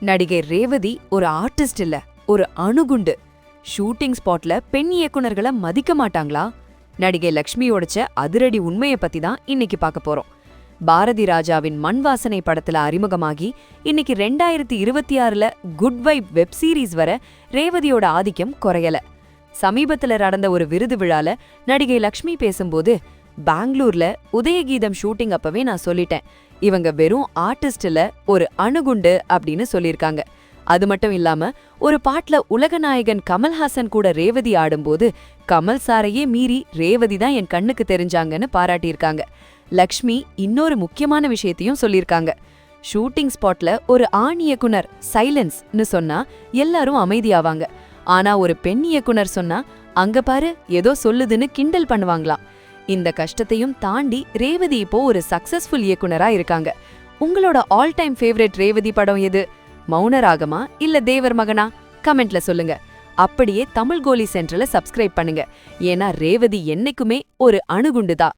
நடிகை ரேவதி ஒரு ஆர்டிஸ்ட் இல்ல, ஒரு அணுகுண்டு. ஷூட்டிங் ஸ்பாட்ல பெண் இயக்குனர்களை மதிக்க மாட்டாங்களா? நடிகை லக்ஷ்மியோடச்ச அதிரடி உண்மைய பத்தி தான் இன்னைக்கு பார்க்க போறோம். பாரதி ராஜாவின் மண் வாசனை படத்துல அறிமுகமாகி இன்னைக்கு 2026ல குட் வைப் வெப் சீரிஸ் வர ரேவதியோட ஆதிக்கம் குறையல. சமீபத்துல நடந்த ஒரு விருது விழால நடிகை லக்ஷ்மி பேசும்போது, பெங்களூர்ல உதயகீதம் ஷூட்டிங் அப்பவே நான் சொல்லிட்டேன், இவங்க வெறும் ஆர்டிஸ்ட் இல்ல, ஒரு அணுகுண்டு அப்படின்னு சொல்லிருக்காங்க. அது மட்டும் இல்லாம ஒரு பாட்டுல உலகநாயகன் கமல்ஹாசன் கூட ரேவதி ஆடும்போது கமல் சாரையே மீறி ரேவதி தான் என் கண்ணுக்கு தெரிஞ்சாங்கன்னு பாராட்டியிருக்காங்க. லக்ஷ்மி இன்னொரு முக்கியமான விஷயத்தையும் சொல்லியிருக்காங்க. ஷூட்டிங் ஸ்பாட்ல ஒரு ஆண் இயக்குனர் சைலன்ஸ்னு சொன்னா எல்லாரும் அமைதியாவாங்க. ஆனா ஒரு பெண் இயக்குனர் சொன்னா அங்க பாரு ஏதோ சொல்லுதுன்னு கிண்டல் பண்ணுவாங்களாம். இந்த கஷ்டத்தையும் தாண்டி ரேவதி இப்போ ஒரு சக்சஸ்ஃபுல் இயக்குனரா இருக்காங்க. உங்களோட ஆல் டைம் ஃபேவரட் ரேவதி படம் எது? மௌனராகமா இல்ல தேவர் மகனா? கமெண்ட்ல சொல்லுங்க. அப்படியே தமிழ் கோலி சென்ட்ரலை சப்ஸ்கிரைப் பண்ணுங்க. ஏன்னா ரேவதி என்னைக்குமே ஒரு அணுகுண்டுதான்.